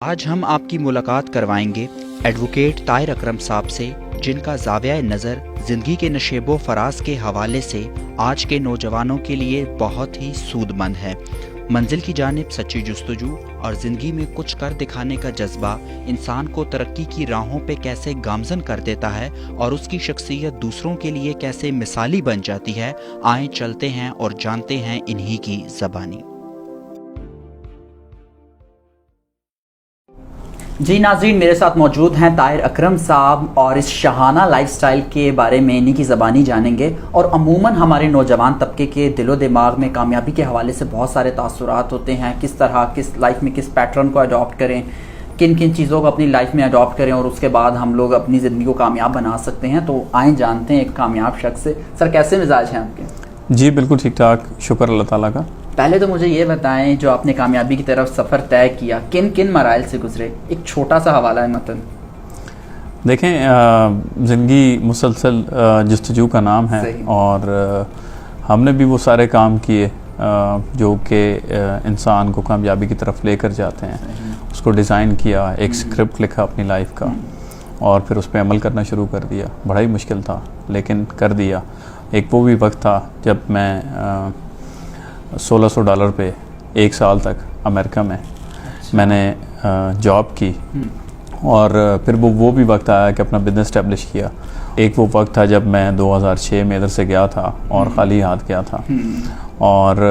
आज हम आपकी मुलाकात करवाएंगे एडवोकेट ताहिर अकरम साहब से, जिनका ज़ाविया नज़र ज़िंदगी के नशेबो फराज के हवाले से आज के नौजवानों के लिए बहुत ही सूदमंद है। मंजिल की जानिब सच्ची जुस्तजू और ज़िंदगी में कुछ कर दिखाने का जज्बा इंसान को तरक्की की राहों पे कैसे गामजन कर देता है और उसकी शख्सियत दूसरों के लिए कैसे मिसाली बन जाती है। आए चलते हैं और जानते हैं इन्हीं की ज़बानी। जी नाज़रीन, मेरे साथ मौजूद हैं ताहिर अकरम साहब और इस शहाना लाइफस्टाइल के बारे में इन्हीं की ज़बानी जानेंगे। और अमूमन हमारे नौजवान तबके के दिलो दिमाग में कामयाबी के हवाले से बहुत सारे तासुरात होते हैं, किस तरह किस लाइफ में किस पैटर्न को अडॉप्ट करें, किन किन चीज़ों को अपनी लाइफ में अडॉप्ट करें और उसके बाद हम लोग अपनी ज़िंदगी को कामयाब बना सकते हैं। तो आए जानते हैं एक कामयाब शख्स से। सर, कैसे मिजाज हैं आपके? जी बिल्कुल ठीक ठाक, शुक्र अल्लाह ताला का। पहले तो मुझे ये बताएं, जो आपने कामयाबी की तरफ सफ़र तय किया, किन किन मराइल से गुजरे? एक छोटा सा हवाला है मतन। देखें, ज़िंदगी मुसलसल जस्तजू का नाम है और हमने भी वो सारे काम किए जो कि इंसान को कामयाबी की तरफ लेकर जाते हैं। उसको डिज़ाइन किया, एक स्क्रिप्ट लिखा अपनी लाइफ का और फिर उस पर अमल करना शुरू कर दिया। बड़ा ही मुश्किल था लेकिन कर दिया। एक वो भी वक्त था जब मैं $1600 पे 1 साल तक अमेरिका में मैंने जॉब की और फिर वो भी वक्त आया कि अपना बिज़नेस इस्टेब्लिश किया। एक वो वक्त था जब मैं 2006 में इधर से गया था और ख़ाली हाथ गया था और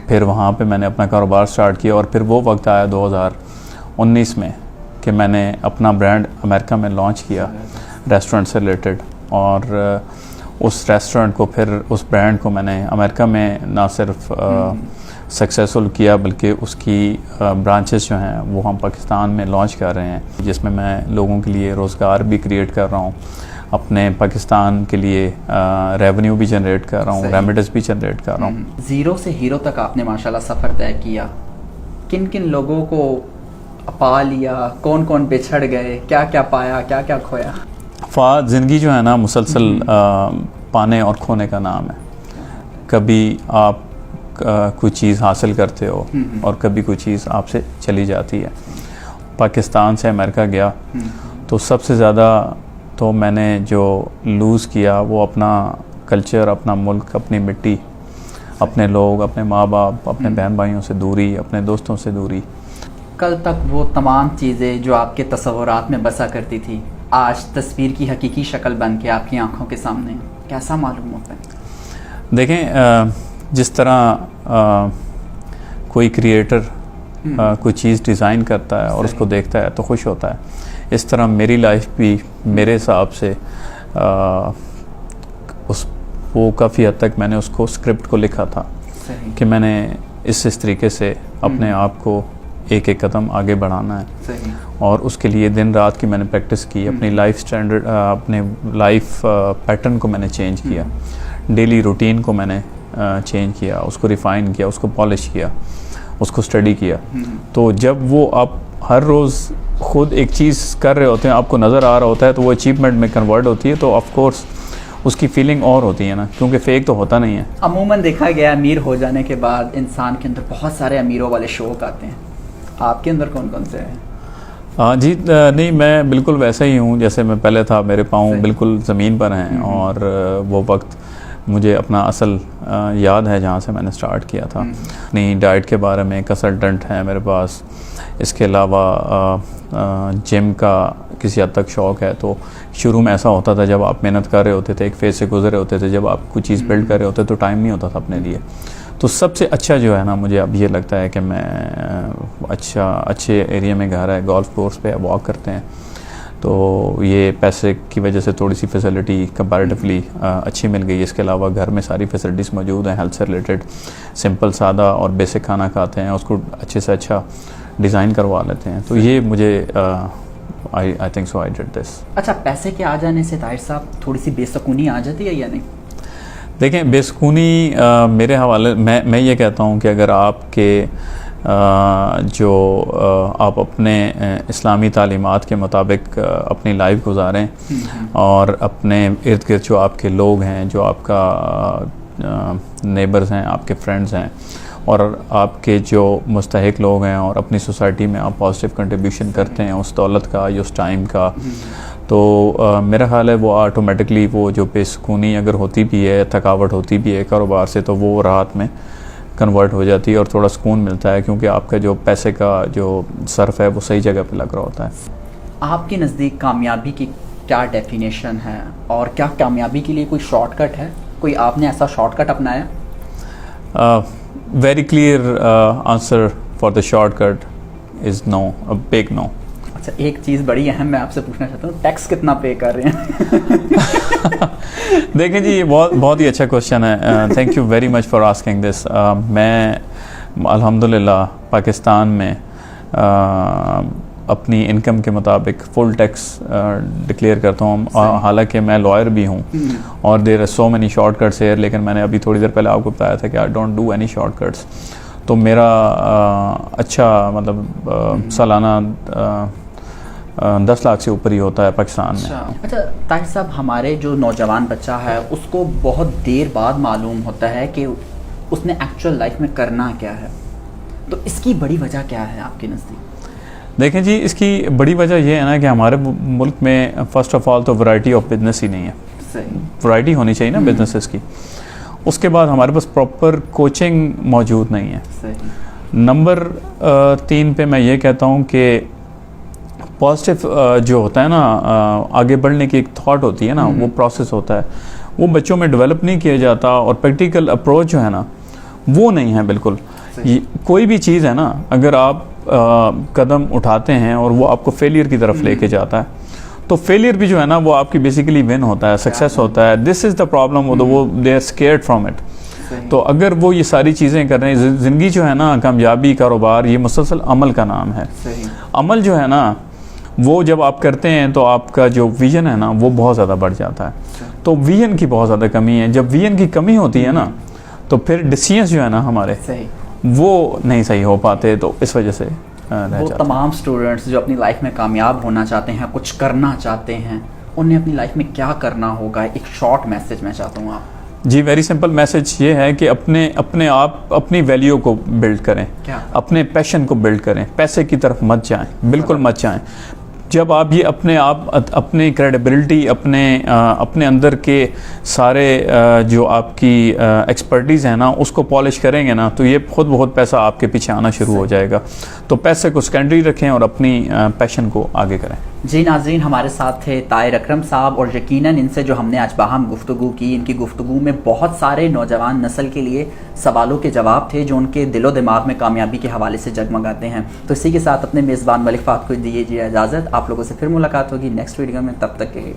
फिर वहाँ पे मैंने अपना कारोबार स्टार्ट किया। और फिर वो वक्त आया 2019 में कि मैंने अपना ब्रांड अमेरिका में लॉन्च किया रेस्टोरेंट से रिलेटेड। और उस रेस्टोरेंट को फिर उस ब्रांड को मैंने अमेरिका में ना सिर्फ सक्सेसफुल किया बल्कि उसकी ब्रांचेस जो हैं वो हम पाकिस्तान में लॉन्च कर रहे हैं, जिसमें मैं लोगों के लिए रोज़गार भी क्रिएट कर रहा हूँ, अपने पाकिस्तान के लिए रेवेन्यू भी जनरेट कर रहा हूँ, रेमिटेंस भी जनरेट कर रहा हूँ। ज़ीरो से हीरो तक आपने माशाल्लाह सफ़र तय किया। किन किन लोगों को पा लिया, कौन कौन बिछड़ गए, क्या क्या पाया, क्या क्या खोया? ज़िंदगी जो है ना मुसलसल पाने और खोने का नाम है। कभी आप कोई चीज़ हासिल करते हो और कभी कोई चीज़ आपसे चली जाती है। पाकिस्तान से अमेरिका गया तो सबसे ज़्यादा तो मैंने जो लूज़ किया वो अपना कल्चर, अपना मुल्क, अपनी मिट्टी, अपने लोग, अपने माँ बाप, अपने बहन भाइयों से दूरी, अपने दोस्तों से दूरी। कल तक वो तमाम चीज़ें जो आपके तस्वुरात में बसा करती थी आज तस्वीर की हकीकी शक्ल बन के आपकी आंखों के सामने, कैसा मालूम होता है? देखें, जिस तरह कोई क्रिएटर कोई चीज़ डिज़ाइन करता है और उसको देखता है तो खुश होता है, इस तरह मेरी लाइफ भी मेरे हिसाब से वो काफ़ी हद तक मैंने उसको स्क्रिप्ट को लिखा था कि मैंने इस तरीके से अपने आप को एक एक कदम आगे बढ़ाना है। और उसके लिए दिन रात की मैंने प्रैक्टिस की, अपनी लाइफ स्टैंडर्ड, अपने लाइफ पैटर्न को मैंने चेंज किया, डेली रूटीन को मैंने चेंज किया, उसको रिफ़ाइन किया, उसको पॉलिश किया, उसको स्टडी किया। तो जब वो आप हर रोज़ खुद एक चीज़ कर रहे होते हैं, आपको नज़र आ रहा होता है, तो वो अचीवमेंट में कन्वर्ट होती है, तो ऑफ कोर्स उसकी फीलिंग और होती है ना, क्योंकि फेक तो होता नहीं है। अमूमन देखा गया अमीर हो जाने के बाद इंसान के अंदर बहुत सारे अमीरों वाले शौक आते हैं। आपके अंदर कौन कौन से हैं? हाँ जी, नहीं, मैं बिल्कुल वैसा ही हूँ जैसे मैं पहले था। मेरे पाँव बिल्कुल ज़मीन पर हैं और वो वक्त मुझे अपना असल याद है जहाँ से मैंने स्टार्ट किया था। अपनी डाइट के बारे में कंसल्टेंट है मेरे पास। इसके अलावा जिम का किसी हद तक शौक़ है। तो शुरू में ऐसा होता था जब आप मेहनत कर रहे होते थे, एक फेज़ से गुजरे होते थे, जब आप कुछ चीज़ बिल्ड कर रहे होते तो टाइम नहीं होता था अपने लिए। तो सबसे अच्छा जो है ना, मुझे अब ये लगता है कि मैं अच्छे एरिया में घर है, गोल्फ कोर्स पे वॉक करते हैं, तो ये पैसे की वजह से थोड़ी सी फैसिलिटी कंपैरेटिवली अच्छी मिल गई। इसके अलावा घर में सारी फैसिलिटीज़ मौजूद हैं, हेल्थ से रिलेटेड, सिंपल सादा और बेसिक खाना खाते हैं, उसको अच्छे से अच्छा डिज़ाइन करवा लेते हैं। तो ये मुझे I think so I did this. अच्छा, पैसे के आ जाने से ताहिर साहब थोड़ी सी बेसुकूनी आ जाती है या नहीं? देखें, बेसुकूनी मेरे हवाले मैं ये कहता हूँ कि अगर आपके आप अपने इस्लामी तालीमात के मुताबिक अपनी लाइफ गुजारें और अपने इर्द गिर्द जो आपके लोग हैं, जो आपका नेबर्स हैं, आपके फ्रेंड्स हैं, और आपके जो मुस्तहिक लोग हैं और अपनी सोसाइटी में आप पॉजिटिव कंट्रीब्यूशन करते हैं उस दौलत का या उस टाइम का, तो मेरा ख्याल है वो ऑटोमेटिकली वो जो बेसुकूनी अगर होती भी है, थकावट होती भी है कारोबार से, तो वो राहत में कन्वर्ट हो जाती है और थोड़ा सुकून मिलता है, क्योंकि आपका जो पैसे का जो सर्फ है वो सही जगह पे लग रहा होता है। आपके नज़दीक कामयाबी की क्या डेफिनेशन है, और क्या कामयाबी के लिए कोई शॉर्टकट है? कोई आपने ऐसा शॉर्टकट अपनाया? Very clear answer for the shortcut is no, a big no. अच्छा, एक चीज़ बड़ी अहम मैं आपसे पूछना चाहता हूँ, टैक्स कितना पे कर रहे हैं? देखें जी, ये बहुत ही अच्छा क्वेश्चन है। Thank you very much for asking this. मैं अल्हम्दुलिल्लाह पाकिस्तान में अपनी इनकम के मुताबिक फुल टैक्स डिक्लेयर करता हूँ, हालांकि मैं लॉयर भी हूँ और there are so many shortcuts here, लेकिन मैंने अभी थोड़ी देर पहले आपको बताया था कि I don't do any shortcuts. तो मेरा अच्छा मतलब सालाना 10 लाख से ऊपर ही होता है पाकिस्तान में। अच्छा ताहिर साहब, हमारे जो नौजवान बच्चा है उसको बहुत देर बाद मालूम होता है कि उसने एक्चुअल लाइफ में करना क्या है, तो इसकी बड़ी वजह क्या है आपके नज़दीक? देखें जी, इसकी बड़ी वजह यह है ना कि हमारे मुल्क में फ़र्स्ट ऑफ़ ऑल तो वैरायटी ऑफ बिजनेस ही नहीं है। सही, वैरायटी होनी चाहिए ना बिजनेसेस की। उसके बाद हमारे पास प्रॉपर कोचिंग मौजूद नहीं है। सही। नंबर 3 पे मैं ये कहता हूँ कि पॉजिटिव जो होता है ना, आगे बढ़ने की एक थॉट होती है ना, वो प्रोसेस होता है, वो बच्चों में डेवलप नहीं किया जाता, और प्रैक्टिकल अप्रोच जो है ना वो नहीं है बिल्कुल। कोई भी चीज़ है ना, अगर आप कदम उठाते हैं और वो आपको फेलियर की तरफ लेके जाता है, तो फेलियर भी जो है ना वो आपकी बेसिकली विन होता है, सक्सेस होता है। दिस इज़ द प्रॉब्लम, वो they are scared from it. तो अगर वो ये सारी चीज़ें कर रहे हैं, ज़िंदगी जो है ना, कामयाबी, कारोबार, ये मुसलसल अमल का नाम है। अमल जो है ना वो जब आप करते हैं तो आपका जो विजन है ना वो बहुत ज़्यादा बढ़ जाता है। तो विजन की बहुत ज़्यादा कमी है। जब विजन की कमी होती है ना, तो फिर डिसीजंस जो है ना हमारे वो नहीं सही हो पाते, तो इस वजह से वो तमाम स्टूडेंट्स जो अपनी लाइफ में कामयाब होना चाहते हैं, कुछ करना चाहते हैं, उन्हें अपनी लाइफ में क्या करना होगा? एक शॉर्ट मैसेज मैं चाहता हूँ आप। जी, वेरी सिंपल मैसेज ये है कि अपने आप अपनी वैल्यू को बिल्ड करें, अपने पैशन को बिल्ड करें, पैसे की तरफ मत जाएं, बिल्कुल मत जाएं। जब आप ये अपने आप अपनी क्रेडिबिलिटी, अपने अंदर के सारे जो आपकी एक्सपर्टीज़ है ना उसको पॉलिश करेंगे ना, तो ये खुद बहुत पैसा आपके पीछे आना शुरू हो जाएगा। तो पैसे को सेकेंडरी रखें और अपनी पैशन को आगे करें। जी नाज़रीन, हमारे साथ थे ताहिर अकरम साहब, और यकीनन इनसे जो हमने आज बाहम गुफ्तगू की, इनकी गुफ्तगू में बहुत सारे नौजवान नस्ल के लिए सवालों के जवाब थे जो उनके दिलो दिमाग में कामयाबी के हवाले से जगमगाते हैं। तो इसी के साथ अपने मेज़बान मलिक फ़ात को दीजिए इजाज़त। आप लोगों से फिर मुलाकात होगी नेक्स्ट वीडियो में, तब तक के लिए।